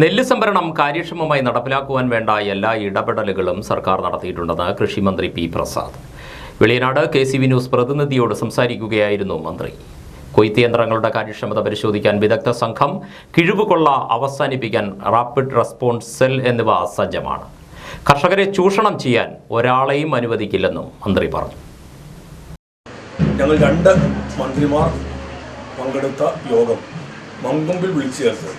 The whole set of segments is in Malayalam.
നെല്ല് സംഭരണം കാര്യക്ഷമമായി നടപ്പിലാക്കുവാൻ വേണ്ട എല്ലാ ഇടപെടലുകളും സർക്കാർ നടത്തിയിട്ടുണ്ടെന്ന് കൃഷിമന്ത്രി P Prasad Veliyanad KCV news പ്രതിനിധിയോട് സംസാരിക്കുകയായിരുന്നു മന്ത്രി. കൊയ്ത്ത് യന്ത്രങ്ങളുടെ കാര്യക്ഷമത പരിശോധിക്കാൻ വിദഗ്ധ സംഘം, കിഴിവുകൊള്ള അവസാനിപ്പിക്കാൻ റാപ്പിഡ് റെസ്പോൺസ് സെൽ എന്നിവ സജ്ജമാണ്. കർഷകരെ ചൂഷണം ചെയ്യാൻ ഒരാളെയും അനുവദിക്കില്ലെന്നും മന്ത്രി പറഞ്ഞു. ഞങ്ങൾ 2 മന്ത്രിമാർ പങ്കെടുത്ത യോഗം മങ്കൊമ്പിൽ വിളിച്ചു ചേർത്ത്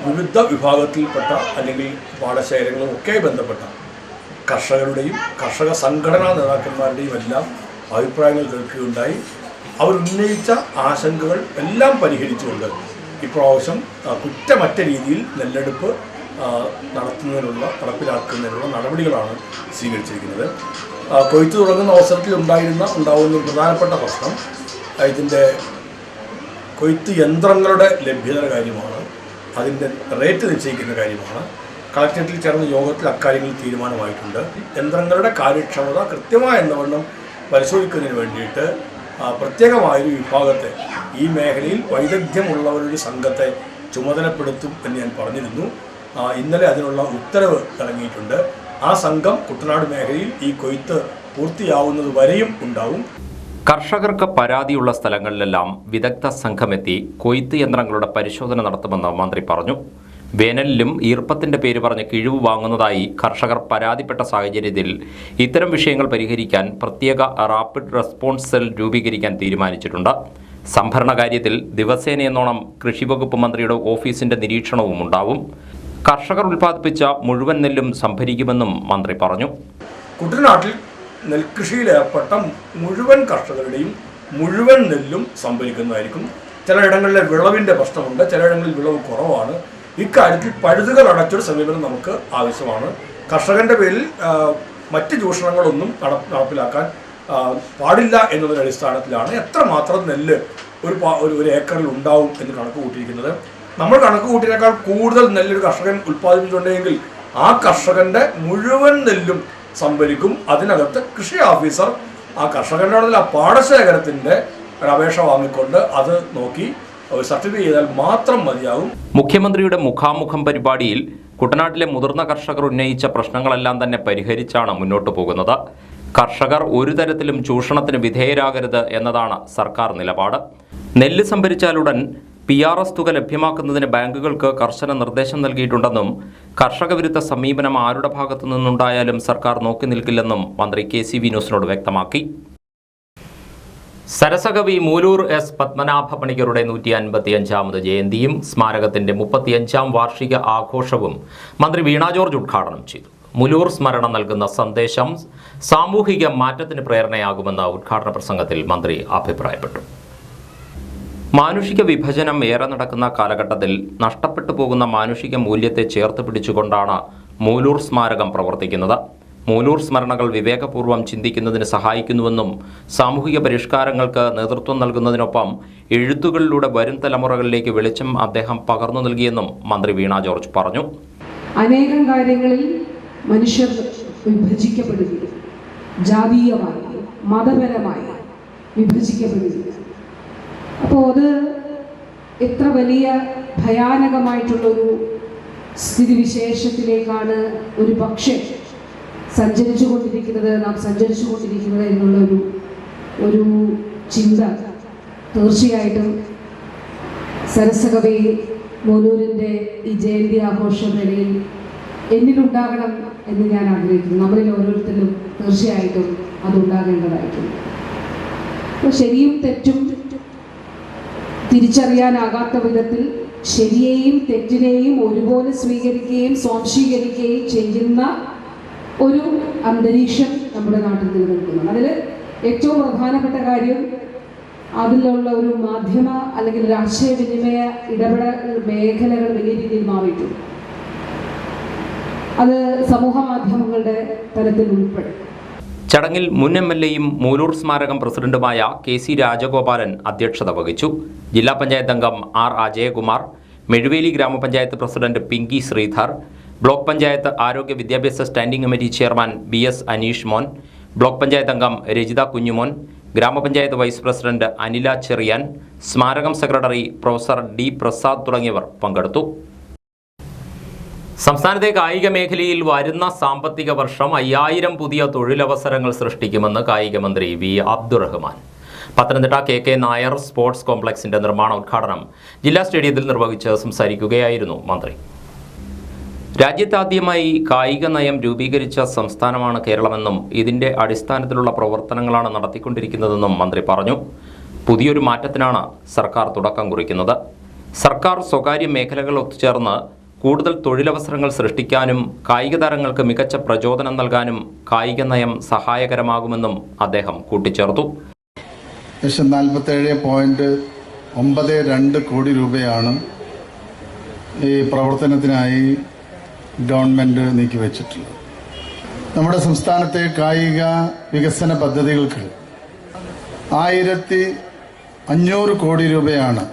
വിവിധ വിഭാഗത്തിൽപ്പെട്ട അല്ലെങ്കിൽ പാടശേഖരങ്ങളും ഒക്കെ ബന്ധപ്പെട്ട കർഷകരുടെയും കർഷക സംഘടനാ നേതാക്കന്മാരുടെയും എല്ലാം അഭിപ്രായങ്ങൾ കേൾക്കുകയുണ്ടായി. അവരുന്നയിച്ച ആശങ്കകൾ എല്ലാം പരിഹരിച്ചുകൊണ്ട് ഇപ്രാവശ്യം കുറ്റമറ്റ രീതിയിൽ നെല്ലെടുപ്പ് നടപ്പിലാക്കുന്നതിനുള്ള നടപടികളാണ് സ്വീകരിച്ചിരിക്കുന്നത്. കൊയ്ത്ത് തുടങ്ങുന്ന അവസരത്തിൽ ഉണ്ടാകുന്ന പ്രധാനപ്പെട്ട പ്രശ്നം ഇതിൻ്റെ കൊയ്ത്ത് യന്ത്രങ്ങളുടെ ലഭ്യതയുടെ കാര്യമാണ്. അതിൻ്റെ റേറ്റ് നിശ്ചയിക്കുന്ന കാര്യമാണ്. കളക്ടറേറ്റിൽ ചേർന്ന യോഗത്തിൽ അക്കാര്യങ്ങളിൽ തീരുമാനമായിട്ടുണ്ട്. യന്ത്രങ്ങളുടെ കാര്യക്ഷമത കൃത്യമായ എന്നവണ്ണം പരിശോധിക്കുന്നതിന് വേണ്ടിയിട്ട് പ്രത്യേകമായൊരു വിഭാഗത്തെ, ഈ മേഖലയിൽ വൈദഗ്ധ്യമുള്ളവരുടെ സംഘത്തെ ചുമതലപ്പെടുത്തും എന്ന് ഞാൻ പറഞ്ഞിരുന്നു. ഇന്നലെ അതിനുള്ള ഉത്തരവ് ഇറങ്ങിയിട്ടുണ്ട്. ആ സംഘം കുട്ടനാട് മേഖലയിൽ ഈ കൊയ്ത്ത് പൂർത്തിയാവുന്നത് വരെയും ഉണ്ടാവും. കർഷകർക്ക് പരാതിയുള്ള സ്ഥലങ്ങളിലെല്ലാം വിദഗ്ധ സംഘമെത്തി കൊയ്ത്ത് യന്ത്രങ്ങളുടെ പരിശോധന നടത്തുമെന്ന് മന്ത്രി പറഞ്ഞു. വേനലിലും ഈർപ്പത്തിന്റെ പേര് പറഞ്ഞ് കിഴിവ് വാങ്ങുന്നതായി കർഷകർ പരാതിപ്പെട്ട സാഹചര്യത്തിൽ ഇത്തരം വിഷയങ്ങൾ പരിഹരിക്കാൻ പ്രത്യേക റാപ്പിഡ് റെസ്പോൺസ് സെൽ രൂപീകരിക്കാൻ തീരുമാനിച്ചിട്ടുണ്ട്. സംഭരണ കാര്യത്തിൽ ദിവസേനയെന്നോണം കൃഷിവകുപ്പ് മന്ത്രിയുടെ ഓഫീസിന്റെ നിരീക്ഷണവും ഉണ്ടാവും. കർഷകർ ഉൽപ്പാദിപ്പിച്ച മുഴുവൻ നെല്ലും സംഭരിക്കുമെന്നും മന്ത്രി പറഞ്ഞു. കുട്ടനാട്ടിൽ നെൽകൃഷിയിലേർപ്പെട്ട മുഴുവൻ കർഷകരുടെയും മുഴുവൻ നെല്ലും സംഭരിക്കുന്നതായിരിക്കും. ചിലയിടങ്ങളിലെ വിളവിൻ്റെ പ്രശ്നമുണ്ട്, ചിലയിടങ്ങളിൽ വിളവ് കുറവാണ്. ഇക്കാര്യത്തിൽ പഴുതുകൾ അടച്ചൊരു സമീപനം നമുക്ക് ആവശ്യമാണ്. കർഷകന്റെ പേരിൽ മറ്റ് ചൂഷണങ്ങളൊന്നും നടപ്പിലാക്കാൻ പാടില്ല എന്നതിൻ്റെ അടിസ്ഥാനത്തിലാണ് എത്രമാത്രം നെല്ല് ഒരു ഏക്കറിൽ ഉണ്ടാവും എന്ന് കണക്ക് കൂട്ടിയിരിക്കുന്നത്. നമ്മൾ കണക്ക് കൂട്ടിയേക്കാൾ കൂടുതൽ നെല്ലൊരു കർഷകൻ ഉൽപ്പാദിപ്പിച്ചിട്ടുണ്ടെങ്കിൽ ആ കർഷകന്റെ മുഴുവൻ നെല്ലും സംഭരിക്കും. അതിനകത്ത് കൃഷി ഓഫീസർ ആ കർഷകന്റെ ആ പാടശേഖരത്തിന്റെ ഒരു അപേക്ഷ വാങ്ങിക്കൊണ്ട് അത് നോക്കി സർട്ടിഫൈ ചെയ്താൽ മാത്രം മതിയാകും. മുഖ്യമന്ത്രിയുടെ മുഖാമുഖം പരിപാടിയിൽ കുട്ടനാട്ടിലെ മുതിർന്ന കർഷകർ ഉന്നയിച്ച പ്രശ്നങ്ങളെല്ലാം തന്നെ പരിഹരിച്ചാണ് മുന്നോട്ടു പോകുന്നത്. കർഷകർ ഒരു തരത്തിലും ചൂഷണത്തിന് വിധേയരാകരുത് എന്നതാണ് സർക്കാർ നിലപാട്. നെല്ല് സംഭരിച്ചാലുടൻ PRS തുക ലഭ്യമാക്കുന്നതിന് ബാങ്കുകൾക്ക് കർശന നിർദ്ദേശം നൽകിയിട്ടുണ്ടെന്നും കർഷക വിരുദ്ധ സമീപനം ആരുടെ ഭാഗത്തു നിന്നുണ്ടായാലും സർക്കാർ നോക്കി നിൽക്കില്ലെന്നും മന്ത്രി KCV ന്യൂസിനോട് വ്യക്തമാക്കി. സരസകവി മൂലൂർ S. പത്മനാഭ പണിക്കരുടെ 155ാമത് ജയന്തിയും സ്മാരകത്തിന്റെ 35ാം വാർഷിക ആഘോഷവും മന്ത്രി വീണ ജോർജ് ഉദ്ഘാടനം ചെയ്തു. മൂലൂർ സ്മരണ നൽകുന്ന സന്ദേശം സാമൂഹിക മാറ്റത്തിന് പ്രേരണയാകുമെന്ന ഉദ്ഘാടന പ്രസംഗത്തിൽ മന്ത്രി അഭിപ്രായപ്പെട്ടു. മാനുഷിക വിഭജനം ഏറെ നടക്കുന്ന കാലഘട്ടത്തിൽ നഷ്ടപ്പെട്ടു പോകുന്ന മാനുഷിക മൂല്യത്തെ ചേർത്ത് പിടിച്ചുകൊണ്ടാണ് മൂലൂർ സ്മാരകം പ്രവർത്തിക്കുന്നത്. മൂലൂർ സ്മരണകൾ വിവേകപൂർവ്വം ചിന്തിക്കുന്നതിന് സഹായിക്കുന്നുവെന്നും സാമൂഹിക പരിഷ്കാരങ്ങൾക്ക് നേതൃത്വം നൽകുന്നതിനൊപ്പം എഴുത്തുകളിലൂടെ വരും തലമുറകളിലേക്ക് വെളിച്ചം അദ്ദേഹം പകർന്നു നൽകിയെന്നും മന്ത്രി വീണ ജോർജ് പറഞ്ഞു. അനേകം കാര്യങ്ങളിൽ മനുഷ്യർ വിഭജിക്കപ്പെടുകയും ജാതീയമായി മതപരമായി വിഭജിക്കപ്പെടുകയും, അപ്പോൾ അത് എത്ര വലിയ ഭയാനകമായിട്ടുള്ളൊരു സ്ഥിതിവിശേഷത്തിലേക്കാണ് ഒരു പക്ഷേ നാം സഞ്ചരിച്ചുകൊണ്ടിരിക്കുന്നത് എന്നുള്ള ഒരു ചിന്ത തീർച്ചയായിട്ടും സരസകവി മൂലൂരിൻ്റെ ഈ ജയന്തി ആഘോഷ വേളയിൽ എന്നിലുണ്ടാകണം എന്ന് ഞാൻ ആഗ്രഹിക്കുന്നു. നമ്മളിൽ ഓരോരുത്തരും തീർച്ചയായിട്ടും അതുണ്ടാകേണ്ടതായിട്ടുണ്ട്. അപ്പോൾ ശരിയും തെറ്റും തിരിച്ചറിയാനാകാത്ത വിധത്തിൽ ശരിയെയും തെറ്റിനെയും ഒരുപോലെ സ്വീകരിക്കുകയും സ്വാംശീകരിക്കുകയും ചെയ്യുന്ന ഒരു അന്തരീക്ഷം നമ്മുടെ നാട്ടിൽ നിലനിൽക്കുന്നു. അതിൽ ഏറ്റവും പ്രധാനപ്പെട്ട കാര്യം അതിലുള്ള ഒരു മാധ്യമ അല്ലെങ്കിൽ ആശയവിനിമയ ഇടപെടൽ മേഖലകൾ വലിയ രീതിയിൽ മാറിയിട്ടുണ്ട്. അത് സമൂഹ മാധ്യമങ്ങളുടെ തലത്തിൽ ഉൾപ്പെടും. ചടങ്ങിൽ മുൻ MLAയും മൂലൂർ സ്മാരകം പ്രസിഡന്റുമായ KC രാജഗോപാലൻ അധ്യക്ഷത വഹിച്ചു. ജില്ലാ പഞ്ചായത്ത് അംഗം R. അജയകുമാർ, മെഴുവേലി ഗ്രാമപഞ്ചായത്ത് പ്രസിഡന്റ് പിങ്കി ശ്രീധർ, ബ്ലോക്ക് പഞ്ചായത്ത് ആരോഗ്യ വിദ്യാഭ്യാസ standing committee chairman BS Aneesh മോൻ, ബ്ലോക്ക് പഞ്ചായത്ത് അംഗം രജിത കുഞ്ഞുമോൻ, ഗ്രാമപഞ്ചായത്ത് വൈസ് പ്രസിഡന്റ് അനില ചെറിയാൻ, സ്മാരകം സെക്രട്ടറി പ്രൊഫസർ D. പ്രസാദ് തുടങ്ങിയവർ പങ്കെടുത്തു. സംസ്ഥാനത്തെ കായിക മേഖലയിൽ വരുന്ന സാമ്പത്തിക വർഷം 5000 പുതിയ തൊഴിലവസരങ്ങൾ സൃഷ്ടിക്കുമെന്ന് കായിക മന്ത്രി V Abdurahman. Pathanamthitta K Nair sports കോംപ്ലക്സിന്റെ നിർമ്മാണോദ്ഘാടനം ജില്ലാ സ്റ്റേഡിയത്തിൽ നിർവഹിച്ച് സംസാരിക്കുകയായിരുന്നു മന്ത്രി. രാജ്യത്താദ്യമായി കായിക നയം രൂപീകരിച്ച സംസ്ഥാനമാണ് കേരളമെന്നും ഇതിന്റെ അടിസ്ഥാനത്തിലുള്ള പ്രവർത്തനങ്ങളാണ് നടത്തിക്കൊണ്ടിരിക്കുന്നതെന്നും മന്ത്രി പറഞ്ഞു. പുതിയൊരു മാറ്റത്തിനാണ് സർക്കാർ തുടക്കം കുറിക്കുന്നത്. സർക്കാർ സ്വകാര്യ മേഖലകൾ ഒത്തുചേർന്ന് കൂടുതൽ തൊഴിലവസരങ്ങൾ സൃഷ്ടിക്കാനും കായിക താരങ്ങൾക്ക് മികച്ച പ്രചോദനം നൽകാനും കായിക നയം സഹായകരമാകുമെന്നും അദ്ദേഹം കൂട്ടിച്ചേർത്തു. 47.92 കോടി രൂപയാണ് ഈ പ്രവർത്തനത്തിനായി ഗവൺമെൻറ് നീക്കിവെച്ചിട്ടുള്ളത്. നമ്മുടെ സംസ്ഥാനത്തെ കായിക വികസന പദ്ധതികൾക്ക് 1500 കോടി രൂപയാണ്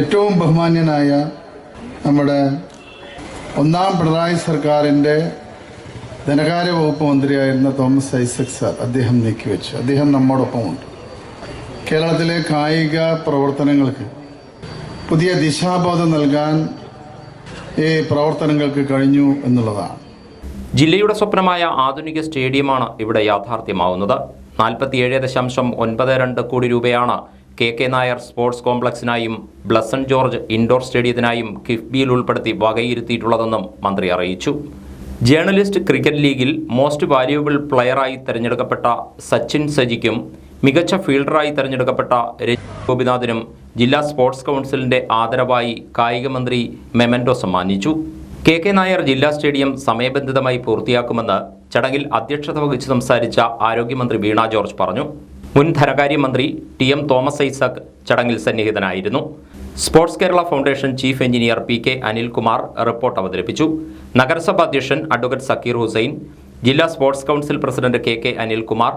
ഏറ്റവും ബഹുമാന്യനായ നമ്മുടെ ഒന്നാം പിണറായി സർക്കാരിൻ്റെ ധനകാര്യ വകുപ്പ് മന്ത്രിയായിരുന്ന തോമസ് ഐസക് സാർ അദ്ദേഹം നീക്കിവെച്ചു. അദ്ദേഹം നമ്മോടൊപ്പമുണ്ട്. കേരളത്തിലെ കായിക പ്രവർത്തനങ്ങൾക്ക് പുതിയ ദിശാബോധം നൽകാൻ ഈ പ്രവർത്തനങ്ങൾക്ക് കഴിഞ്ഞു എന്നുള്ളതാണ്. ജില്ലയുടെ സ്വപ്നമായ ആധുനിക സ്റ്റേഡിയമാണ് ഇവിടെ യാഥാർത്ഥ്യമാവുന്നത്. 47.92 കോടി രൂപയാണ് കെ നായർ സ്പോർട്സ് കോംപ്ലക്സിനായും ബ്ലസൻ ജോർജ് ഇൻഡോർ സ്റ്റേഡിയത്തിനായും കിഫ്ബിയിൽ ഉൾപ്പെടുത്തി വകയിരുത്തിയിട്ടുള്ളതെന്നും മന്ത്രി അറിയിച്ചു. ജേർണലിസ്റ്റ് ക്രിക്കറ്റ് ലീഗിൽ മോസ്റ്റ് വാല്യുബിൾ പ്ലെയറായി തെരഞ്ഞെടുക്കപ്പെട്ട സച്ചിൻ സജിക്കും മികച്ച ഫീൽഡറായി തെരഞ്ഞെടുക്കപ്പെട്ട രഞ്ജിത് ഗോപിനാഥിനും ജില്ലാ സ്പോർട്സ് കൗൺസിലിന്റെ ആദരവായി കായിക മന്ത്രി മെമന്റോ സമ്മാനിച്ചു. കെ നായർ ജില്ലാ സ്റ്റേഡിയം സമയബന്ധിതമായി പൂർത്തിയാക്കുമെന്ന് ചടങ്ങിൽ അധ്യക്ഷത വഹിച്ച് സംസാരിച്ച ആരോഗ്യമന്ത്രി വീണ ജോർജ് പറഞ്ഞു. മുൻ ധനകാര്യമന്ത്രി ടി.എം. തോമസ് ഐസക് ചടങ്ങിൽ സന്നിഹിതനായിരുന്നു. Sports Kerala foundation chief engineer P K. Anilkumar report അവതരിപ്പിച്ചു. നഗരസഭാ അധ്യക്ഷൻ അഡ്വക്കേറ്റ് സക്കീർ ഹുസൈൻ, ജില്ലാ sports council president K Anilkumar,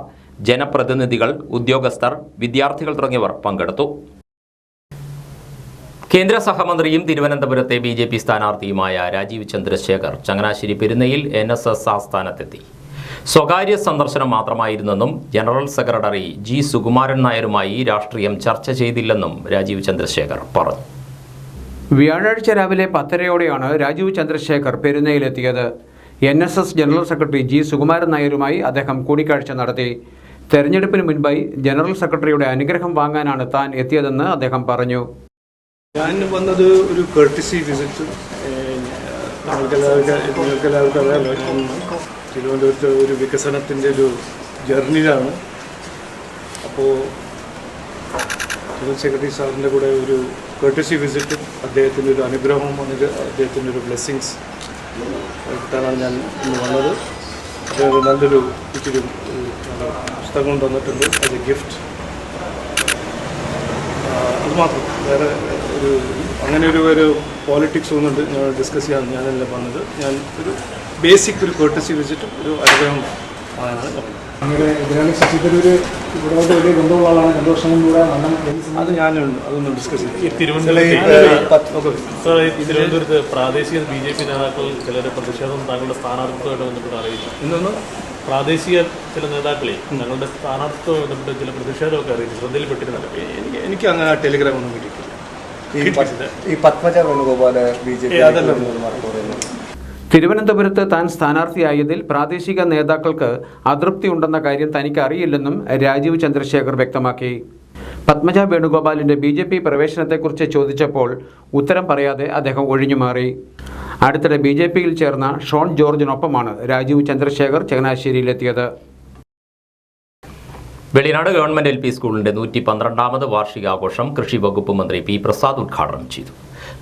ജനപ്രതിനിധികൾ, ഉദ്യോഗസ്ഥർ, വിദ്യാർത്ഥികൾ തുടങ്ങിയവർ പങ്കെടുത്തു. കേന്ദ്ര സഹമന്ത്രിയും തിരുവനന്തപുരത്തെ BJP സ്ഥാനാർത്ഥിയുമായ രാജീവ് ചന്ദ്രശേഖർ ചങ്ങനാശ്ശേരി പെരുന്നയിൽ NSS ആസ്ഥാനത്തെത്തി. സ്വകാര്യ സന്ദർശനം മാത്രമായിരുന്നെന്നും ജനറൽ സെക്രട്ടറി G. സുകുമാരൻ നായരുമായി രാഷ്ട്രീയം ചർച്ച ചെയ്തില്ലെന്നും രാജീവ് ചന്ദ്രശേഖർ പറഞ്ഞു. വ്യാഴാഴ്ച രാവിലെ 10:30 രാജീവ് ചന്ദ്രശേഖർ പെരുന്നയിലെത്തിയത്. NSS general secretary G. Sukumaran നായരുമായി അദ്ദേഹം കൂടിക്കാഴ്ച നടത്തി. തെരഞ്ഞെടുപ്പിന് മുൻപായി ജനറൽ സെക്രട്ടറിയുടെ അനുഗ്രഹം വാങ്ങാനാണ് താൻ എത്തിയതെന്ന് അദ്ദേഹം പറഞ്ഞു. ഞാൻ വന്നത് ഒരു കർട്ടിസി വിസിറ്റ്. നിങ്ങൾക്കെല്ലാവർക്കും അറിയാമല്ലോ, തിരുവനന്തപുരത്ത് ഒരു വികസനത്തിൻ്റെ ഒരു ജേർണിയിലാണ്. അപ്പോൾ ജനറൽ സെക്രട്ടറി സാറിൻ്റെ കൂടെ ഒരു കർട്ടിസി വിസിറ്റും അദ്ദേഹത്തിൻ്റെ ഒരു അനുഗ്രഹവും വന്നിട്ട് അദ്ദേഹത്തിൻ്റെ ഒരു ബ്ലെസ്സിങ്സ് കിട്ടാനാണ് ഞാൻ ഇന്ന് വന്നത്. അദ്ദേഹം നല്ലൊരു ഇച്ചിരി പുസ്തകം തന്നിട്ടുണ്ട് ആസ് എ ഗിഫ്റ്റ്. അതുമാത്രം വേറെ അങ്ങനെ ഒരു പോളിറ്റിക്സ് ഒന്നുണ്ട് ഞാൻ ഡിസ്കസ് ചെയ്യാൻ ഞാനല്ല വന്നത്. ഞാൻ ഒരു ബേസിക് ഒരു കോർട്ടസി വെച്ചിട്ടും ഒരു അനുഗ്രഹം ആണ്. അങ്ങനെ എതിരാളി ശശി തരൂർ ഇവിടെ വലിയ ബന്ധമുള്ള ആളാണ്. 2 വർഷം മുമ്പ് അത് ഞാനുണ്ട്, അതൊന്നും ഡിസ്കസ് ചെയ്യും. തിരുവനന്തപുരത്ത് പ്രാദേശിക BJP നേതാക്കൾ ചിലരെ പ്രതിഷേധം താങ്കളുടെ സ്ഥാനാർത്ഥിത്വമായിട്ട് ബന്ധപ്പെട്ട് അറിയിച്ചു. ഇന്നൊന്ന് പ്രാദേശിക ചില നേതാക്കളെ തങ്ങളുടെ സ്ഥാനാർത്ഥിത്വം ബന്ധപ്പെട്ട് ചില പ്രതിഷേധമൊക്കെ അറിയിച്ചു. ശ്രദ്ധയിൽപ്പെട്ടിരുന്നല്ലോ. എനിക്ക് അങ്ങനെ ടെലിഗ്രാം ഒന്നും കിട്ടിയിട്ടില്ല. ഈ പത്മജ വേണുഗോപാൽ BJP തിരുവനന്തപുരത്ത് താൻ സ്ഥാനാർത്ഥിയായതിൽ പ്രാദേശിക നേതാക്കൾക്ക് അതൃപ്തിയുണ്ടെന്ന കാര്യം തനിക്ക് അറിയില്ലെന്നും രാജീവ് ചന്ദ്രശേഖർ വ്യക്തമാക്കി. പത്മജ വേണുഗോപാലിന്റെ BJP പ്രവേശനത്തെക്കുറിച്ച് ചോദിച്ചപ്പോൾ ഉത്തരം പറയാതെ അദ്ദേഹം ഒഴിഞ്ഞുമാറി. അടുത്തിടെ BJPയിൽ ചേർന്ന ഷോൺ ജോർജിനൊപ്പമാണ് രാജീവ് ചന്ദ്രശേഖർ ചങ്ങനാശ്ശേരിയിലെത്തിയത്. വെളിനാട് ഗവൺമെന്റ് LP സ്കൂളിന്റെ 112ാമത് വാർഷികാഘോഷം കൃഷി വകുപ്പ് മന്ത്രി P. പ്രസാദ് ഉദ്ഘാടനം ചെയ്തു.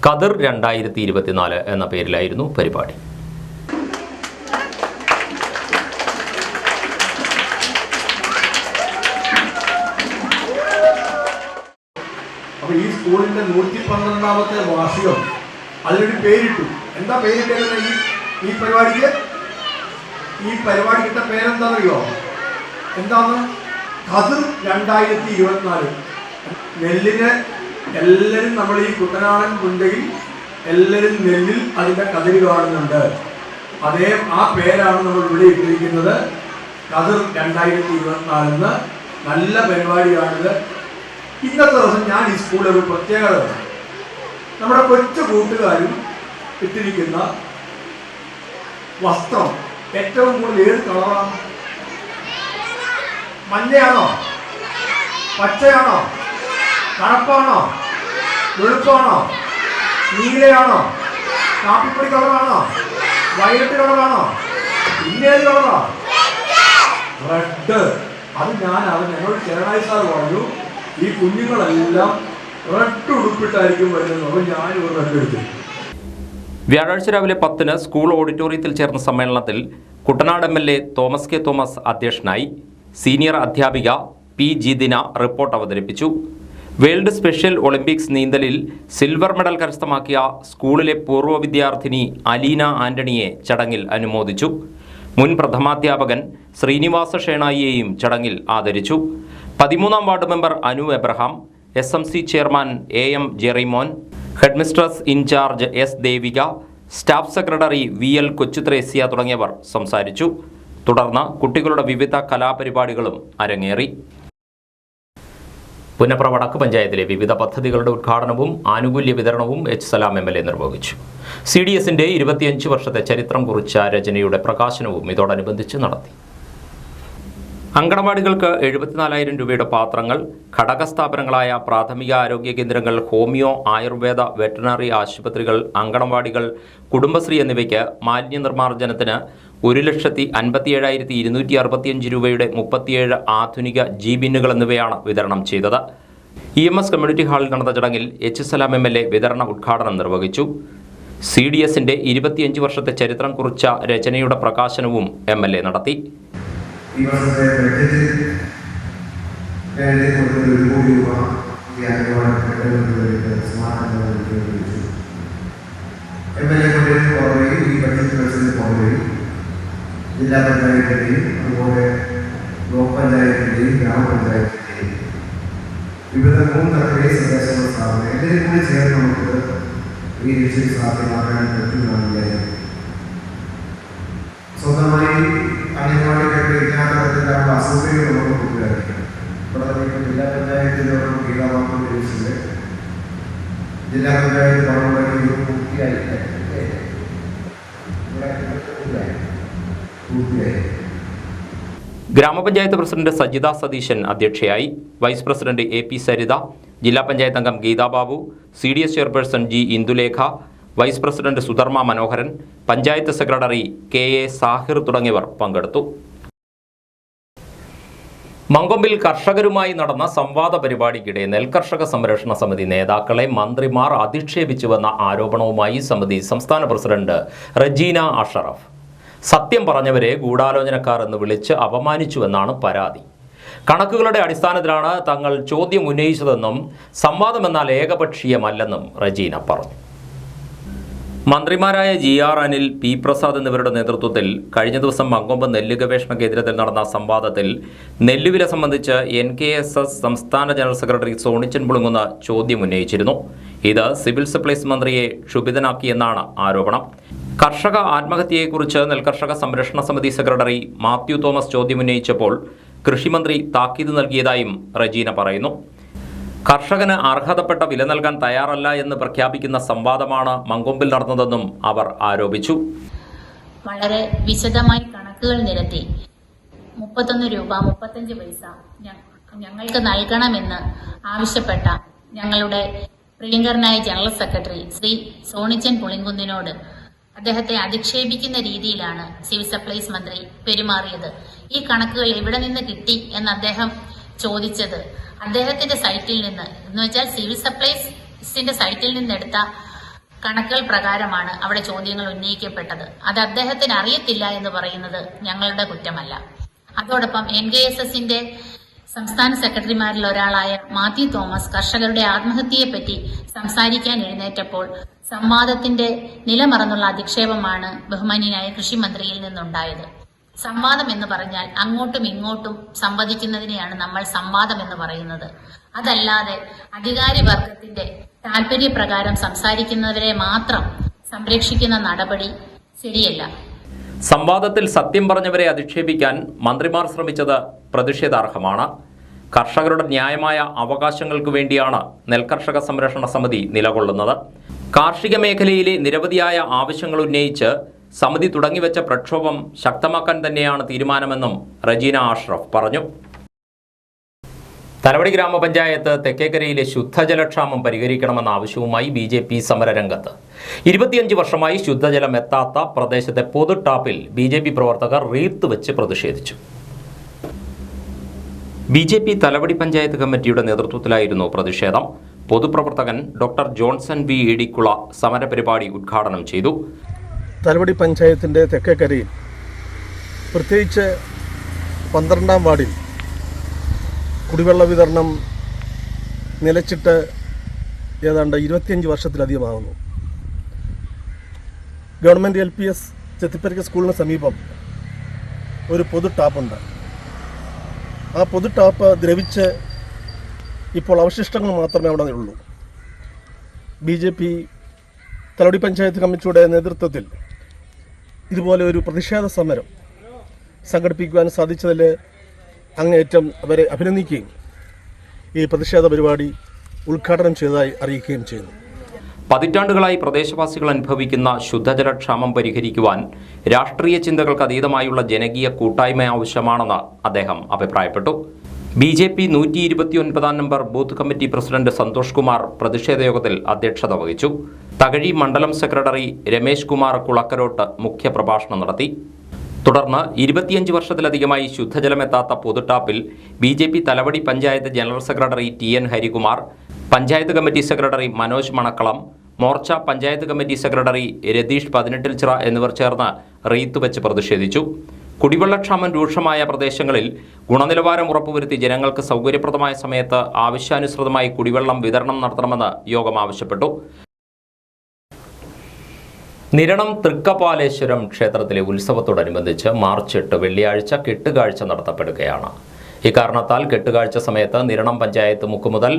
കതിർ 2024 എന്ന പേരിലായിരുന്നു പരിപാടി. അപ്പോൾ ഈ സ്കൂളിന്റെ 112ാമത്തെ വാർഷികം അതിനൊരു പേരിട്ടു. എന്താ പേരിട്ടത്? ഈ പരിപാടിക്കിട്ട പേരെന്താണെന്നറിയോ? എന്താണ്? കതിർ 2024. നെല്ലിന് എല്ലാവരും നമ്മൾ ഈ കുട്ടനാടൻ പുഞ്ചയിൽ എല്ലാവരും നെല്ലിൽ അതിൻ്റെ കതിര് കാണുന്നുണ്ട്. ആ പേരാണ് നമ്മൾ ഇവിടെ ഇട്ടിരിക്കുന്നത്. കതിർ 2024 നല്ല പരിപാടിയാണിത്. ഇന്നത്തെ ദിവസം ഞാൻ ഈ സ്കൂളിൽ ഒരു പ്രത്യേകത, നമ്മുടെ കൊച്ചു കൂട്ടുകാരും ഇട്ടിരിക്കുന്ന വസ്ത്രം ഏറ്റവും കൂടുതൽ ഏത് കളറാണ്? മഞ്ഞയാണോ, പച്ചയാണോ, കറുപ്പാണോ, വെളുപ്പാണോ, നീലയാണോ, കാപ്പിപ്പൊടി കളറാണോ, വയലറ്റ് കളറാണോ, ഇന്നേത് കളറാ? റെഡ്. അത് ഞങ്ങളോട് ചെറുനായി സാർ പറഞ്ഞു, ഈ കുഞ്ഞുങ്ങളെല്ലാം റെഡ് ഉടുപ്പിട്ടായിരിക്കും വരുന്നത്. അപ്പോൾ ഞാനൊരു റെഡ് എടുത്തു. വ്യാഴാഴ്ച രാവിലെ 10-ന് സ്കൂൾ ഓഡിറ്റോറിയത്തിൽ ചേർന്ന സമ്മേളനത്തിൽ കുട്ടനാട് MLA തോമസ് കെ തോമസ് അധ്യക്ഷനായി. സീനിയർ അധ്യാപിക P. ജിദിന റിപ്പോർട്ട് അവതരിപ്പിച്ചു. വേൾഡ് സ്പെഷ്യൽ ഒളിമ്പിക്സ് നീന്തലിൽ സിൽവർ മെഡൽ കരസ്ഥമാക്കിയ സ്കൂളിലെ പൂർവ്വ വിദ്യാർത്ഥിനി അലീന ആന്റണിയെ ചടങ്ങിൽ അനുമോദിച്ചു. മുൻ പ്രഥമാധ്യാപകൻ ശ്രീനിവാസ ഷേണായിയെയും ചടങ്ങിൽ ആദരിച്ചു. 13-ാം ward member Anu Abraham, SMC chairman AM Jerimon, headmistress in charge S. Devika, staff secretary VL Kochuthresia തുടങ്ങിയവർ സംസാരിച്ചു. തുടർന്ന് കുട്ടികളുടെ വിവിധ കലാപരിപാടികളും അരങ്ങേറി. പുന്നപ്ര വടക്ക് പഞ്ചായത്തിലെ വിവിധ പദ്ധതികളുടെ ഉദ്ഘാടനവും ആനുകൂല്യ വിതരണവും H. സലാം MLA നിർവഹിച്ചു. CDSന്റെ 25 വർഷത്തെ ചരിത്രം കുറിച്ച രചനയുടെ പ്രകാശനവും ഇതോടനുബന്ധിച്ച് നടത്തി. അങ്കണവാടികൾക്ക് 74,000 രൂപയുടെ പാത്രങ്ങൾ, ഘടകസ്ഥാപനങ്ങളായ പ്രാഥമിക ആരോഗ്യ കേന്ദ്രങ്ങൾ, ഹോമിയോ, ആയുർവേദ, വെറ്ററിനറി ആശുപത്രികൾ, അങ്കണവാടികൾ, കുടുംബശ്രീ എന്നിവയ്ക്ക് മാലിന്യ നിർമ്മാർജ്ജനത്തിന് 1,57,265 രൂപയുടെ 37 ആധുനിക ബിന്നുകൾ എന്നിവയാണ് വിതരണം ചെയ്തത്. EMS കമ്മ്യൂണിറ്റി ഹാളിൽ നടന്ന ചടങ്ങിൽ H. സലാം MLA വിതരണ ഉദ്ഘാടനം നിർവഹിച്ചു. CDSന്റെ 25 വർഷത്തെ ചരിത്രം കുറിച്ച രചനയുടെ പ്രകാശനവും MLA നടത്തി. ഈ വർഷത്തെ ബഡ്ജറ്റിൽ രൂപ ഈ ബഡ്ജറ്റ് പുറമേയും ജില്ലാ പഞ്ചായത്തിൻ്റെയും അതുപോലെ ബ്ലോക്ക് പഞ്ചായത്തിൻ്റെയും ഗ്രാമപഞ്ചായത്തിൻ്റെയും വിവിധ 3 തരത്തിലെ സന്ദേശങ്ങൾ സ്ഥാപനം എല്ലാവരും കൂടി ചേർന്ന് നമുക്ക് ഈ ലക്ഷ്യം സാധ്യമാക്കാൻ പറ്റുമെന്നാണ് വിചാരിക്കുന്നത്. സ്വന്തമായി അംഗനവാടിക്കൊക്കെ ഇല്ലാത്ത തരത്തിലുള്ള അസൗകര്യം നമുക്ക് കൊടുക്കുകയായിരിക്കും. ഇവിടെ ജില്ലാ പഞ്ചായത്തിനോടും ഗീതാവാക്യം ലഭിച്ചത് ജില്ലാ പഞ്ചായത്ത് പണമുണ്ടാക്കി പൂർത്തിയായി. ഗ്രാമപഞ്ചായത്ത് പ്രസിഡന്റ് സജിത സതീശൻ അധ്യക്ഷയായി. വൈസ് പ്രസിഡന്റ് AP സരിത, ജില്ലാ പഞ്ചായത്ത് അംഗം Geethababu, CDS chairperson G. Indulekha, vice president Sudharma Manoharan, panchayat secretary KA Sahir തുടങ്ങിയവർ പങ്കെടുത്തു. മങ്കൊമ്പിൽ കർഷകരുമായി നടന്ന സംവാദ പരിപാടിക്കിടെ നെൽകർഷക സംരക്ഷണ സമിതി നേതാക്കളെ മന്ത്രിമാർ അധിക്ഷേപിച്ചുവെന്ന ആരോപണവുമായി സമിതി സംസ്ഥാന പ്രസിഡന്റ് റജീന അഷറഫ്. സത്യം പറഞ്ഞവരെ ഗൂഢാലോചനക്കാർ എന്ന് വിളിച്ച് അപമാനിച്ചുവെന്നാണ് പരാതി. കണക്കുകളുടെ അടിസ്ഥാനത്തിലാണ് തങ്ങൾ ചോദ്യം ഉന്നയിച്ചതെന്നും സംവാദമെന്നാൽ ഏകപക്ഷീയമല്ലെന്നും റജീന പറഞ്ഞു. മന്ത്രിമാരായ GR അനിൽ, P. പ്രസാദ് എന്നിവരുടെ നേതൃത്വത്തിൽ കഴിഞ്ഞ ദിവസം മങ്കൊമ്പ് നെല്ല് ഗവേഷണ കേന്ദ്രത്തിൽ നടന്ന സംവാദത്തിൽ നെല്ലുവില സംബന്ധിച്ച് NKSS സംസ്ഥാന ജനറൽ സെക്രട്ടറി സോണിച്ചൻ പുളുങ്ങുന്ന ചോദ്യം ഉന്നയിച്ചിരുന്നു. ഇത് സിവിൽ സപ്ലൈസ് മന്ത്രിയെ ക്ഷുഭിതനാക്കിയെന്നാണ് ആരോപണം. കർഷക ആത്മഹത്യയെക്കുറിച്ച് നെൽകർഷക സംരക്ഷണ സമിതി സെക്രട്ടറി മാത്യു തോമസ് ചോദ്യമുന്നയിച്ചപ്പോൾ കൃഷിമന്ത്രി താക്കീത് നൽകിയതായും റജീന പറയുന്നു. കർഷകന് അർഹതപ്പെട്ട വില നൽകാൻ തയ്യാറല്ല എന്ന് പ്രഖ്യാപിക്കുന്ന സംവാദമാണ് മങ്കൊമ്പിൽ നടന്നതെന്നും അവർ ആരോപിച്ചു. വളരെ വിശദമായി കണക്കുകൾ നിരത്തി 31 രൂപ 35 പൈസ ഞങ്ങൾക്ക് നൽകണമെന്ന് ആവശ്യപ്പെട്ട ഞങ്ങളുടെ പ്രിയങ്കരനായ ജനറൽ സെക്രട്ടറി ശ്രീ സോണിച്ചൻ പുളിങ്കുന്നിനോട് അദ്ദേഹത്തെ അധിക്ഷേപിക്കുന്ന രീതിയിലാണ് സിവിൽ സപ്ലൈസ് മന്ത്രി പെരുമാറിയത്. ഈ കണക്കുകൾ എവിടെ നിന്ന് കിട്ടി എന്ന് അദ്ദേഹം ചോദിച്ചത് അദ്ദേഹത്തിന്റെ സൈറ്റിൽ നിന്ന് എന്ന് വെച്ചാൽ സിവിൽ സപ്ലൈസിന്റെ സൈറ്റിൽ നിന്നെടുത്ത കണക്കുകൾ പ്രകാരമാണ് അവിടെ ചോദ്യങ്ങൾ ഉന്നയിക്കപ്പെട്ടത്. അത് അദ്ദേഹത്തിന് അറിയത്തില്ല എന്ന് പറയുന്നത് ഞങ്ങളുടെ കുറ്റമല്ല. അതോടൊപ്പം NKSSന്റെ സംസ്ഥാന സെക്രട്ടറിമാരിൽ ഒരാളായ മാത്യു തോമസ് കർഷകരുടെ ആത്മഹത്യയെപ്പറ്റി സംസാരിക്കാൻ എഴുന്നേറ്റപ്പോൾ സംവാദത്തിന്റെ നിലമറന്നുള്ള അധിക്ഷേപമാണ് ബഹുമാന്യനായ കൃഷിമന്ത്രിയിൽ നിന്നുണ്ടായത്. സംവാദം എന്ന് പറഞ്ഞാൽ അങ്ങോട്ടും ഇങ്ങോട്ടും സംവദിക്കുന്നതിനെയാണ് നമ്മൾ സംവാദം എന്ന് പറയുന്നത്. അതല്ലാതെ അധികാരി വർഗത്തിന്റെ താല്പര്യപ്രകാരം സംസാരിക്കുന്നവരെ മാത്രം സംരക്ഷിക്കുന്ന നടപടി ശരിയല്ല. സംവാദത്തിൽ സത്യം പറഞ്ഞവരെ അധിക്ഷേപിക്കാൻ മന്ത്രിമാർ ശ്രമിച്ചത് പ്രതിഷേധാർഹമാണ്. കർഷകരുടെ ന്യായമായ അവകാശങ്ങൾക്ക് വേണ്ടിയാണ് നെൽകർഷക സംരക്ഷണ സമിതി നിലകൊള്ളുന്നത്. കാർഷിക മേഖലയിലെ നിരവധിയായ ആവശ്യങ്ങൾ ഉന്നയിച്ച് സമിതി തുടങ്ങിവെച്ച പ്രക്ഷോഭം ശക്തമാക്കാൻ തന്നെയാണ് തീരുമാനമെന്നും റജീന അഷ്റഫ് പറഞ്ഞു. തലവടി ഗ്രാമപഞ്ചായത്ത് തെക്കേക്കരയിലെ ശുദ്ധജലക്ഷാമം പരിഹരിക്കണമെന്ന ആവശ്യവുമായി BJP സമരരംഗത്ത്. 25 വർഷമായി ശുദ്ധജലം എത്താത്ത പ്രദേശത്തെ പൊതു ടാപ്പിൽ BJP പ്രവർത്തകർ റീത്ത് വെച്ച് പ്രതിഷേധിച്ചു. BJP തലവടി പഞ്ചായത്ത് കമ്മിറ്റിയുടെ നേതൃത്വത്തിലായിരുന്നു പ്രതിഷേധം. പൊതുപ്രവർത്തകൻ ഡോക്ടർ ജോൺസൺ V. ഇടിക്കുള സമരപരിപാടി ഉദ്ഘാടനം ചെയ്തു. തലവടി പഞ്ചായത്തിൻ്റെ തെക്കേക്കരയിൽ പ്രത്യേകിച്ച് 12ാം വാർഡിൽ കുടിവെള്ള വിതരണം നിലച്ചിട്ട് ഏതാണ്ട് 25 വർഷത്തിലധികമാകുന്നു. ഗവൺമെൻറ് LPS ചെത്തിപ്പരിക്ക സ്കൂളിന് സമീപം ഒരു പൊതു ടാപ്പുണ്ട്. ആ പൊതു ടാപ്പ് ദ്രവിച്ച് ഇപ്പോൾ അവശിഷ്ടങ്ങൾ മാത്രമേ അവിടെ ഉള്ളൂ. BJP തലവടി പഞ്ചായത്ത് കമ്മിറ്റിയുടെ നേതൃത്വത്തിൽ ഇതുപോലെ ഒരു പ്രതിഷേധ സമരം സംഘടിപ്പിക്കുവാൻ സാധിച്ചതിൽ അങ്ങേയറ്റം അവരെ അഭിനന്ദിക്കുകയും ഈ പ്രതിഷേധ പരിപാടി ഉദ്ഘാടനം ചെയ്തതായി അറിയിക്കുകയും ചെയ്യുന്നു. പതിറ്റാണ്ടുകളായി പ്രദേശവാസികൾ അനുഭവിക്കുന്ന ശുദ്ധജലക്ഷാമം പരിഹരിക്കുവാൻ രാഷ്ട്രീയ ചിന്തകൾക്ക് അതീതമായുള്ള ജനകീയ കൂട്ടായ്മ ആവശ്യമാണെന്ന് അദ്ദേഹം അഭിപ്രായപ്പെട്ടു. BJP 129 number booth committee president Santhosh Kumar പ്രതിഷേധ യോഗത്തിൽ അധ്യക്ഷത വഹിച്ചു. തകഴി മണ്ഡലം സെക്രട്ടറി രമേശ് കുമാർ കുളക്കരോട്ട് മുഖ്യപ്രഭാഷണം നടത്തി. തുടർന്ന് 25 വർഷത്തിലധികമായി ശുദ്ധജലമെത്താത്ത പൊതുടാപ്പിൽ BJP Thalavady panchayat general secretary TN Harikumar, panchayat committee secretary Manoj Manakkalam, Morcha panchayat committee secretary Ratheesh 18 ചിറ എന്നിവർ ചേർന്ന് റീത്ത് വെച്ച് പ്രതിഷേധിച്ചു. കുടിവെള്ളക്ഷാമം രൂക്ഷമായ പ്രദേശങ്ങളിൽ ഗുണനിലവാരം ഉറപ്പുവരുത്തി ജനങ്ങൾക്ക് സൗകര്യപ്രദമായ സമയത്ത് ആവശ്യാനുസൃതമായി കുടിവെള്ളം വിതരണം നടത്തണമെന്ന് യോഗം ആവശ്യപ്പെട്ടു. നിരണം തൃക്കപാലേശ്വരം ക്ഷേത്രത്തിലെ ഉത്സവത്തോടനുബന്ധിച്ച് മാർച്ച് 8 വെള്ളിയാഴ്ച കെട്ടുകാഴ്ച നടത്തപ്പെടുകയാണ്. ഇക്കാരണത്താൽ കെട്ടുകാഴ്ച സമയത്ത് നിരണം പഞ്ചായത്ത് മുക്ക് മുതൽ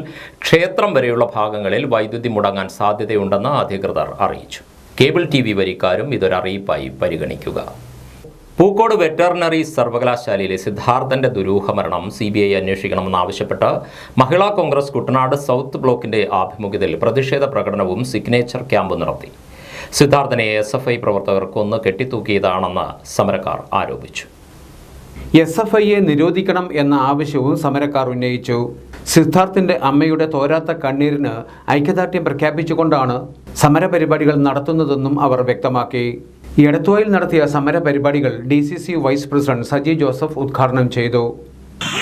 ക്ഷേത്രം വരെയുള്ള ഭാഗങ്ങളിൽ വൈദ്യുതി മുടങ്ങാൻ സാധ്യതയുണ്ടെന്ന് അധികൃതർ അറിയിച്ചു. കേബിൾ TV വരിക്കാരും ഇതൊരറിയിപ്പായി പരിഗണിക്കുക. പൂക്കോട് വെറ്ററിനറി സർവകലാശാലയിലെ സിദ്ധാർത്ഥന്റെ ദുരൂഹമരണം CBI അന്വേഷിക്കണമെന്നാവശ്യപ്പെട്ട് മഹിളാ കോൺഗ്രസ് കുട്ടനാട് സൗത്ത് ബ്ലോക്കിന്റെ ആഭിമുഖ്യത്തിൽ പ്രതിഷേധ പ്രകടനവും സിഗ്നേച്ചർ ക്യാമ്പും നടത്തി. സിദ്ധാർത്ഥനെ SFI പ്രവർത്തകർ കൊന്ന് കെട്ടിത്തൂക്കിയതാണെന്ന് സമരക്കാർ ആരോപിച്ചു. SFIയെ നിരോധിക്കണം എന്ന ആവശ്യവും സമരക്കാർ ഉന്നയിച്ചു. സിദ്ധാർത്ഥിന്റെ അമ്മയുടെ തോരാത്ത കണ്ണീരിന് ഐക്യദാർഢ്യം പ്രഖ്യാപിച്ചുകൊണ്ടാണ് സമരപരിപാടികൾ നടത്തുന്നതെന്നും അവർ വ്യക്തമാക്കി. എടത്തുവായിൽ നടത്തിയ സമരപരിപാടികൾ DCC vice president Saji Joseph ഉദ്ഘാടനം ചെയ്തു.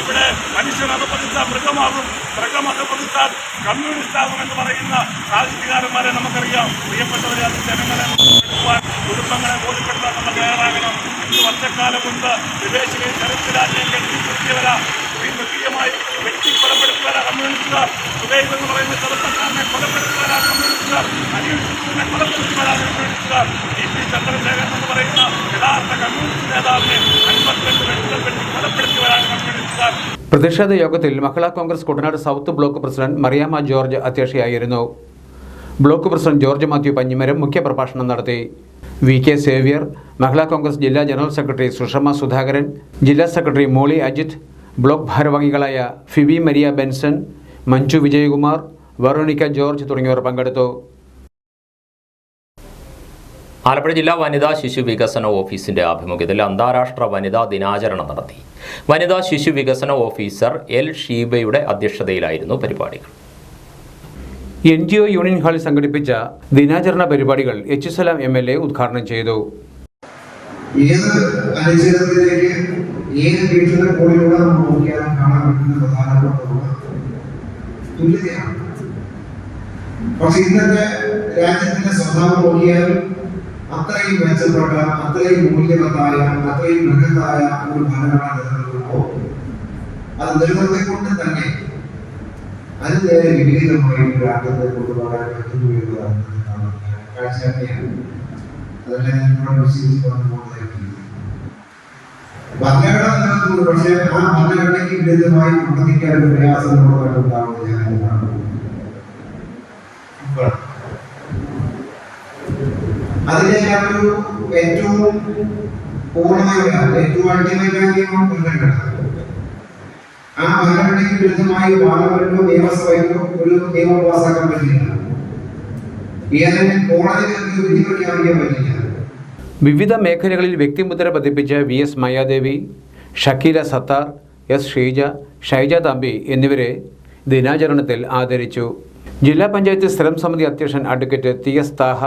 ഇവിടെ മനുഷ്യനധപതിച്ച മൃഗമാകും, മൃഗമധപതിച്ചാൽ കമ്മ്യൂണിസ്റ്റാകുമെന്ന് പറയുന്ന സാഹിത്യകാരന്മാരെ നമുക്കറിയാം. പ്രിയപ്പെട്ടവരെ, അത് ജനങ്ങളെ കുടുംബങ്ങളെ ബോധ്യപ്പെടുത്താൻ നമ്മൾ തയ്യാറാകണം. 10 വർഷക്കാലം മുൻപ് വിദേശികളെ ചരിത്രരാജ്യം കെട്ടിപ്പുറത്തിയവരാ, മൃഗീയമായി വെട്ടിക്കൊലപ്പെടുത്തിയവരാ കമ്മ്യൂണിസ്റ്റുകാർ. സുബൈബ് എന്ന് പറയുന്ന ചെറുപ്പക്കാരനെ കൊലപ്പെടുത്തിയവരാ കമ്മ്യൂണിസ്റ്റുകാർ. അനിയനെ കൊലപ്പെടുത്തിയവരാ കമ്മ്യൂണിസ്റ്റുകാർ. EP ചന്ദ്രശേഖരൻ എന്ന് പറയുന്ന യഥാർത്ഥ കമ്മ്യൂണിസ്റ്റ് നേതാവിനെ 52 വെട്ടികൾ വെട്ടി കൊലപ്പെടുത്തിയവരാണ് കമ്മ്യൂണിസ്റ്റുകാർ. പ്രതിഷേധ യോഗത്തിൽ Mahila Congress Kuttanad south block president Mariyamma George അധ്യക്ഷയായിരുന്നു. ബ്ലോക്ക് പ്രസിഡന്റ് ജോർജ് മാത്യു പഞ്ഞിമരം മുഖ്യപ്രഭാഷണം നടത്തി. VK സേവ്യർ, മഹിളാ കോൺഗ്രസ് ജില്ലാ ജനറൽ സെക്രട്ടറി സുഷമ സുധാകരൻ, ജില്ലാ സെക്രട്ടറി മോളി അജിത്, ബ്ലോക്ക് ഭാരവാഹികളായ Phoebe Maria Benson, Manju Vijayakumar, Veronica George തുടങ്ങിയവർ പങ്കെടുത്തു. ആലപ്പുഴ ജില്ലാ വനിതാ ശിശു വികസന ഓഫീസിന്റെ ആഭിമുഖ്യത്തിൽ അന്താരാഷ്ട്ര വനിതാ ദിനാചരണം നടത്തി. വനിതാ ശിശു വികസന ഓഫീസർ L. ഷീബയുടെ അധ്യക്ഷതയിലായിരുന്നു പരിപാടികൾ. NGO യൂണിയൻ ഹാളിൽ സംഘടിപ്പിച്ച ദിനാചരണ പരിപാടികൾ H. സലാം MLA ഉദ്ഘാടനം ചെയ്തു. ഏത് അനുചരണത്തിലേക്ക് ഏത് വീട്ടിലെ കൂടിലൂടെ നമ്മൾ നോക്കിയാലും കാണാൻ പറ്റുന്ന പ്രധാനപ്പെട്ട തുല്യതയാണ്. പക്ഷെ ഇന്നത്തെ രാജ്യത്തിന്റെ സ്വഭാവം നോക്കിയാൽ അത്രയും മെച്ചപ്പെട്ട, അത്രയും മൂല്യവത്തായ, അത്രയും മഹത്തായ ഒരു ഭരണമാണ് നിലനിൽക്കുമ്പോൾ അത് നിലനിർത്തിക്കൊണ്ട് തന്നെ അത് നേരെ വിപരീതമായി രാജ്യത്തെ കൊണ്ടുപോകാൻ പറ്റുന്നു എന്നതാണ് കാഴ്ചയാണ്. അതെല്ലാം ഞാൻ വിശ്വസിച്ച് പറഞ്ഞുകൊണ്ടായിരിക്കും. ഭരണഘടന നിലനിൽക്കുന്നു, പക്ഷേ ആ ഭരണഘടനയ്ക്ക് വിരുദ്ധമായി പ്രവർത്തിക്കാൻ ഒരു പ്രയാസങ്ങളുണ്ടാവുന്നത് ഞാൻ കാണുന്നു. അതിനേക്കാളൊരു ഏറ്റവും പൂർണ്ണമായ, ഏറ്റവും അൾട്ടിമേറ്റായ ഭരണഘടന. ആ ഭരണഘടനയ്ക്ക് വിരുദ്ധമായി പാർലമെന്റിലോ നിയമസഭയിലോ ഒരു നിയമം പാസാക്കാൻ പറ്റില്ല. ഏതെങ്കിലും കോടതികൾക്ക് വിധി പ്രഖ്യാപിക്കാൻ പറ്റില്ല. വിവിധ മേഖലകളിൽ വ്യക്തിമുദ്ര പതിപ്പിച്ച VS മായാദേവി, ഷക്കീല സത്താർ, S ഷീജ, ഷൈജ തമ്പി എന്നിവരെ ദിനാചരണത്തിൽ ആദരിച്ചു. ജില്ലാ പഞ്ചായത്ത് സ്ഥിരം സമിതി അധ്യക്ഷൻ അഡ്വക്കേറ്റ് TS താഹ,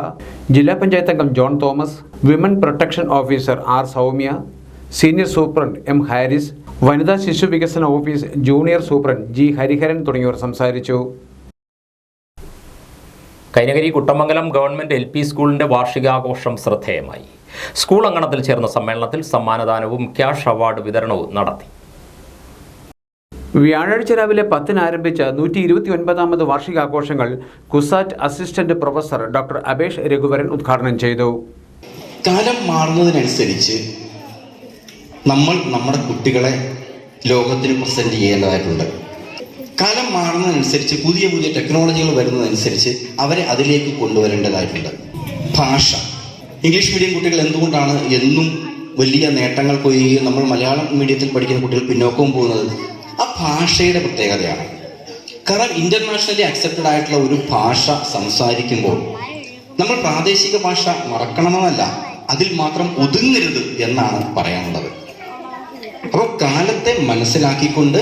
ജില്ലാ പഞ്ചായത്ത് അംഗം John Thomas, women protection officer R Soumya, senior superintendent M Haris, വനിതാ ശിശു വികസന office junior superintendent G Hariharan തുടങ്ങിയവർ സംസാരിച്ചു. കൈനകരി കുട്ടമംഗലം ഗവൺമെന്റ് LP സ്കൂളിന്റെ വാർഷികാഘോഷം ശ്രദ്ധേയമായി. സ്കൂൾ അങ്കണത്തിൽ ചേർന്ന സമ്മേളനത്തിൽ സമ്മാനദാനവും ക്യാഷ് അവാർഡ് വിതരണവും നടത്തി. വ്യാഴാഴ്ച രാവിലെ 10-ന് ആരംഭിച്ച 129ാമത് വാർഷികാഘോഷങ്ങൾ CUSAT assistant professor doctor Abesh Raghuvaran ഉദ്ഘാടനം ചെയ്തു. കാലം മാറുന്നതിനനുസരിച്ച് നമ്മൾ നമ്മുടെ കുട്ടികളെ ലോകത്തിന് പ്രസന്റ് ചെയ്യേണ്ടതായിട്ടുണ്ട്. കാലം മാറുന്നതിനനുസരിച്ച് പുതിയ പുതിയ ടെക്നോളജികൾ വരുന്നതനുസരിച്ച് അവരെ അതിലേക്ക് കൊണ്ടുവരേണ്ടതായിട്ടുണ്ട്. ഭാഷ, ഇംഗ്ലീഷ് മീഡിയം കുട്ടികൾ എന്തുകൊണ്ടാണ് എന്നും വലിയ നേട്ടങ്ങൾ കൊയ്യുകയും നമ്മൾ മലയാളം മീഡിയത്തിൽ പഠിക്കുന്ന കുട്ടികൾ പിന്നോക്കവും പോകുന്നത്? ആ ഭാഷയുടെ പ്രത്യേകതയാണ്. കാരണം ഇന്റർനാഷണലി അക്സെപ്റ്റഡ് ആയിട്ടുള്ള ഒരു ഭാഷ സംസാരിക്കുമ്പോൾ നമ്മൾ പ്രാദേശിക ഭാഷ മറക്കണമെന്നല്ല, അതിൽ മാത്രം ഒതുങ്ങരുത് എന്നാണ് പറയാനുള്ളത്. അപ്പോൾ കാലത്തെ മനസ്സിലാക്കിക്കൊണ്ട്,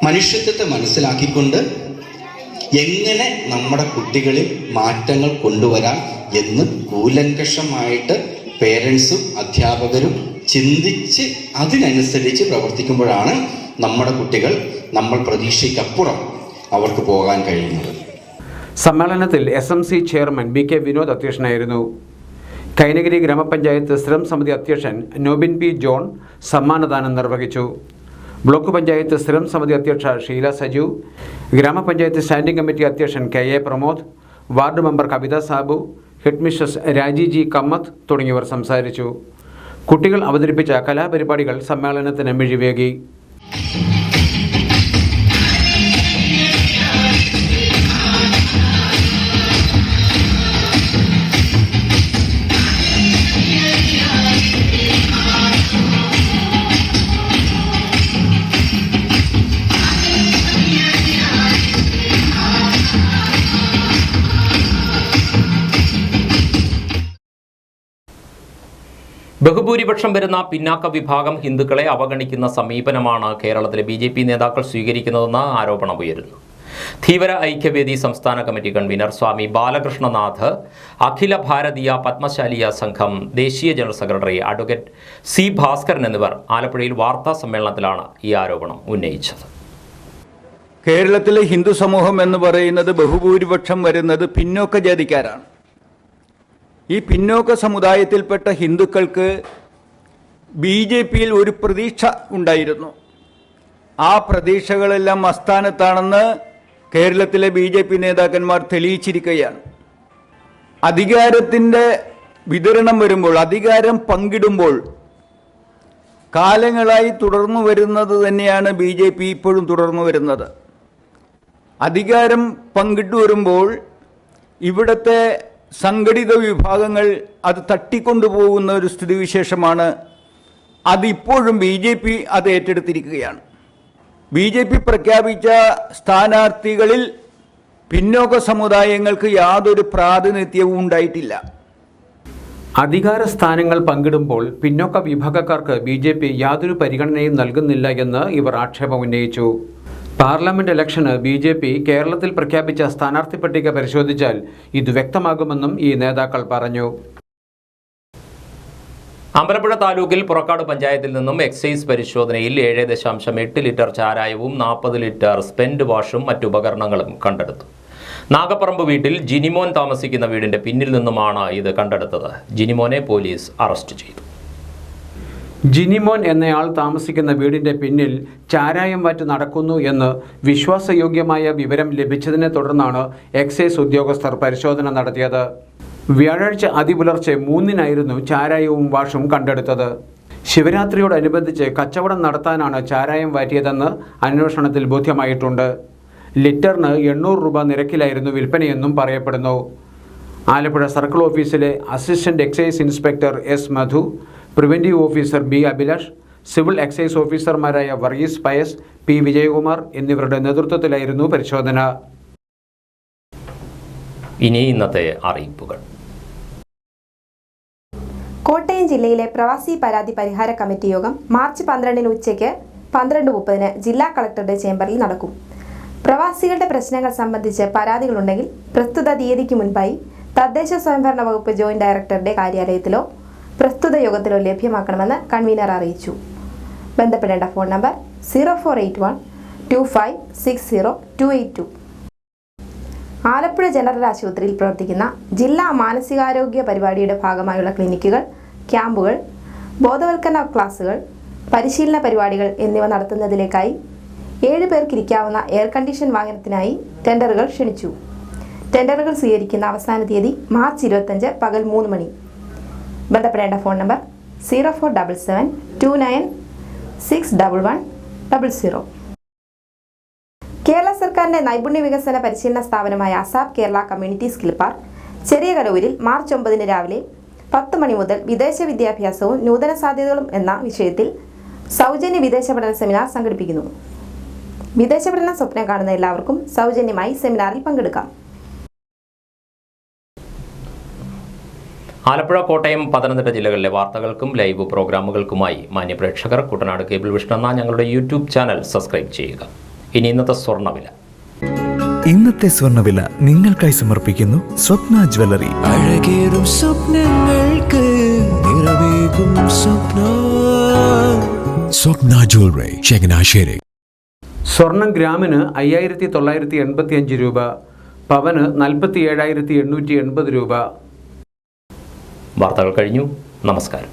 മനുഷ്യത്വത്തെ മനസ്സിലാക്കിക്കൊണ്ട് എങ്ങനെ നമ്മുടെ കുട്ടികളിൽ മാറ്റങ്ങൾ കൊണ്ടുവരാം എന്ന് കൂലങ്കഷമായിട്ട് പേരൻസും അധ്യാപകരും ചിന്തിച്ച് അതിനനുസരിച്ച് പ്രവർത്തിക്കുമ്പോഴാണ് നമ്മുടെ കുട്ടികൾ നമ്മൾ പ്രതീക്ഷയ്ക്കപ്പുറം അവർക്ക് പോകാൻ കഴിയുന്നത്. സമ്മേളനത്തിൽ SMC ചെയർമാൻ BK വിനോദ് അധ്യക്ഷനായിരുന്നു. കൈനഗിരി ഗ്രാമപഞ്ചായത്ത് സ്ഥിരം സമിതി അധ്യക്ഷൻ നോബിൻ P ജോൺ സമ്മാനദാനം നിർവഹിച്ചു. ബ്ലോക്ക് പഞ്ചായത്ത് സ്ഥിരം സമിതി അധ്യക്ഷ ഷീല സജു, ഗ്രാമപഞ്ചായത്ത് സ്റ്റാൻഡിംഗ് കമ്മിറ്റി അധ്യക്ഷൻ KA പ്രമോദ്, വാർഡ് മെമ്പർ കവിത സാബു, ഹെഡ് മിസ്ട്രസ് രാജി G കമ്മത്ത് തുടങ്ങിയവർ സംസാരിച്ചു. കുട്ടികൾ അവതരിപ്പിച്ച കലാപരിപാടികൾ സമ്മേളനത്തിന് മിഴിവേകി. ബഹുഭൂരിപക്ഷം വരുന്ന പിന്നാക്ക വിഭാഗം ഹിന്ദുക്കളെ അവഗണിക്കുന്ന സമീപനമാണ് കേരളത്തിലെ BJP നേതാക്കൾ സ്വീകരിക്കുന്നതെന്ന് ആരോപണമുയരുന്നു. ധീവര ഐക്യവേദി സംസ്ഥാന കമ്മിറ്റി കൺവീനർ സ്വാമി ബാലകൃഷ്ണനാഥ്, അഖില ഭാരതീയ പത്മശാലിയ സംഘം ദേശീയ general secretary advocate C Bhaskaran എന്നിവർ ആലപ്പുഴയിൽ വാർത്താ സമ്മേളനത്തിലാണ് ഈ ആരോപണം ഉന്നയിച്ചത്. കേരളത്തിലെ ഹിന്ദു സമൂഹം എന്ന് പറയുന്നത് ബഹുഭൂരിപക്ഷം വരുന്നത് പിന്നോക്ക ജാതിക്കാരാണ്. ഈ പിന്നോക്ക സമുദായത്തിൽപ്പെട്ട ഹിന്ദുക്കൾക്ക് BJPയിൽ ഒരു പ്രതീക്ഷ ഉണ്ടായിരുന്നു. ആ പ്രതീക്ഷകളെല്ലാം അസ്ഥാനത്താണെന്ന് കേരളത്തിലെ BJP നേതാക്കന്മാർ തെളിയിച്ചിരിക്കുകയാണ്. അധികാരത്തിൻ്റെ വിതരണം വരുമ്പോൾ, അധികാരം പങ്കിടുമ്പോൾ കാലങ്ങളായി തുടർന്നു വരുന്നത് തന്നെയാണ് BJP ഇപ്പോഴും തുടർന്നു വരുന്നത്. അധികാരം പങ്കിട്ടു വരുമ്പോൾ ഇവിടുത്തെ സംഘടിത വിഭാഗങ്ങൾ അത് തട്ടിക്കൊണ്ടുപോകുന്ന ഒരു സ്ഥിതിവിശേഷമാണ്. അതിപ്പോഴും BJP അത് ഏറ്റെടുത്തിരിക്കുകയാണ്. BJP പ്രഖ്യാപിച്ച സ്ഥാനാർത്ഥികളിൽ പിന്നോക്ക സമുദായങ്ങൾക്ക് യാതൊരു പ്രാതിനിധ്യവും ഉണ്ടായിട്ടില്ല. അധികാര സ്ഥാനങ്ങൾ പങ്കിടുമ്പോൾ പിന്നോക്ക വിഭാഗക്കാർക്ക് BJP യാതൊരു പരിഗണനയും നൽകുന്നില്ല എന്ന് ഇവർ ആക്ഷേപം ഉന്നയിച്ചു. പാർലമെന്റ് ഇലക്ഷന് BJP കേരളത്തിൽ പ്രഖ്യാപിച്ച സ്ഥാനാർത്ഥി പട്ടിക പരിശോധിച്ചാൽ ഇത് വ്യക്തമാകുമെന്നും ഈ നേതാക്കൾ പറഞ്ഞു. അമ്പലപ്പുഴ താലൂക്കിൽ പുറക്കാട് പഞ്ചായത്തിൽ നിന്നും എക്സൈസ് പരിശോധനയിൽ 7.8 ലിറ്റർ ചാരായവും 40 ലിറ്റർ സ്പെൻഡ് വാഷും മറ്റു ഉപകരണങ്ങളും കണ്ടെടുത്തു. നാഗപ്പറമ്പ് വീട്ടിൽ ജിനിമോൻ താമസിക്കുന്ന വീടിന്റെ പിന്നിൽ നിന്നുമാണ് ഇത് കണ്ടെടുത്തത്. ജിനിമോനെ പോലീസ് അറസ്റ്റ് ചെയ്തു. ജിനിമോൻ എന്നയാൾ താമസിക്കുന്ന വീടിന്റെ പിന്നിൽ ചാരായം വാറ്റ് നടക്കുന്നു എന്ന് വിശ്വാസയോഗ്യമായ വിവരം ലഭിച്ചതിനെ തുടർന്നാണ് എക്സൈസ് ഉദ്യോഗസ്ഥർ പരിശോധന നടത്തിയത്. വ്യാഴാഴ്ച അതിപുലർച്ചെ 3-നായിരുന്നു ചാരായവും വാഷും കണ്ടെടുത്തത്. ശിവരാത്രിയോടനുബന്ധിച്ച് കച്ചവടം നടത്താനാണ് ചാരായം വാറ്റിയതെന്ന് അന്വേഷണത്തിൽ ബോധ്യമായിട്ടുണ്ട്. ലിറ്ററിന് 800 രൂപ നിരക്കിലായിരുന്നു വിൽപ്പനയെന്നും പറയപ്പെടുന്നു. ആലപ്പുഴ സർക്കിൾ ഓഫീസിലെ assistant excise inspector S Madhu, preventive officer B Abhilash, civil excise ഓഫീസർമാരായ വർഗീസ് പയസ്, P വിജയകുമാർ എന്നിവരുടെ നേതൃത്വത്തിലായിരുന്നു പരിശോധന. ഇനി ഇന്നത്തെ അറിയിപ്പുകൾ. കോട്ടയം ജില്ലയിലെ പ്രവാസി പരാതി പരിഹാര കമ്മിറ്റി യോഗം മാർച്ച് 12 ഉച്ചയ്ക്ക് 12:30 ജില്ലാ കളക്ടറുടെ ചേംബറിൽ നടക്കും. പ്രവാസികളുടെ പ്രശ്നങ്ങൾ സംബന്ധിച്ച് പരാതികളുണ്ടെങ്കിൽ പ്രസ്തുത തീയതിക്ക് മുൻപായി തദ്ദേശ സ്വയംഭരണ വകുപ്പ് ജോയിന്റ് ഡയറക്ടറുടെ കാര്യാലയത്തിലോ പ്രസ്തുത യോഗത്തിലോ ലഭ്യമാക്കണമെന്ന് കൺവീനർ അറിയിച്ചു. ബന്ധപ്പെടേണ്ട ഫോൺ നമ്പർ 04812560 ആലപ്പുഴ ജനറൽ ആശുപത്രിയിൽ പ്രവർത്തിക്കുന്ന ജില്ലാ മാനസികാരോഗ്യ പരിപാടിയുടെ ഭാഗമായുള്ള ക്ലിനിക്കുകൾ, ക്യാമ്പുകൾ, ബോധവൽക്കരണ ക്ലാസുകൾ, പരിശീലന പരിപാടികൾ എന്നിവ നടത്തുന്നതിലേക്കായി 7 പേർക്കിരിക്കാവുന്ന എയർ കണ്ടീഷൻ വാഹനത്തിനായി ടെൻഡറുകൾ ക്ഷണിച്ചു. ടെൻഡറുകൾ സ്വീകരിക്കുന്ന അവസാന തീയതി മാർച്ച് 25 പകൽ 3 മണി. ബന്ധപ്പെടേണ്ട ഫോൺ നമ്പർ 047729611100. കേരള സർക്കാരിന്റെ നൈപുണ്യ വികസന പരിശീലന സ്ഥാപനമായ ASAP Kerala community skill park ചെറിയ കലൂരിൽ മാർച്ച് 9 രാവിലെ 10 മണി മുതൽ വിദേശ വിദ്യാഭ്യാസവും നൂതന സാധ്യതകളും എന്ന വിഷയത്തിൽ സൗജന്യ വിദേശ പഠന സെമിനാർ സംഘടിപ്പിക്കുന്നു. വിദേശ പഠന സ്വപ്നം കാണുന്ന എല്ലാവർക്കും സൗജന്യമായി സെമിനാറിൽ പങ്കെടുക്കാം. ആലപ്പുഴ, കോട്ടയം, പത്തനംതിട്ട ജില്ലകളിലെ വാർത്തകൾക്കും ലൈവ് പ്രോഗ്രാമുകൾക്കുമായി മാന്യപ്രേക്ഷകർ കുട്ടനാട് കേബിൾ വിഷൻ എന്ന ഞങ്ങളുടെ യൂട്യൂബ് ചാനൽ സബ്സ്ക്രൈബ് ചെയ്യുക. ഇനി ഇന്നത്തെ സ്വർണ്ണവില. ഇന്നത്തെ സ്വർണ്ണവില നിങ്ങൾക്കായി സമർപ്പിക്കുന്നു സ്വപ്ന ജ്വല്ലറി. അഴകേറും സ്വപ്നങ്ങൾക്ക് നിറവേകും സ്വപ്ന ജ്വല്ലറി, ചങ്ങനാശ്ശേരി. സ്വർണം ഗ്രാമിന് 5985 രൂപ, പവന് 47,880 രൂപ. വാർത്തകൾ കഴിഞ്ഞു. നമസ്കാരം.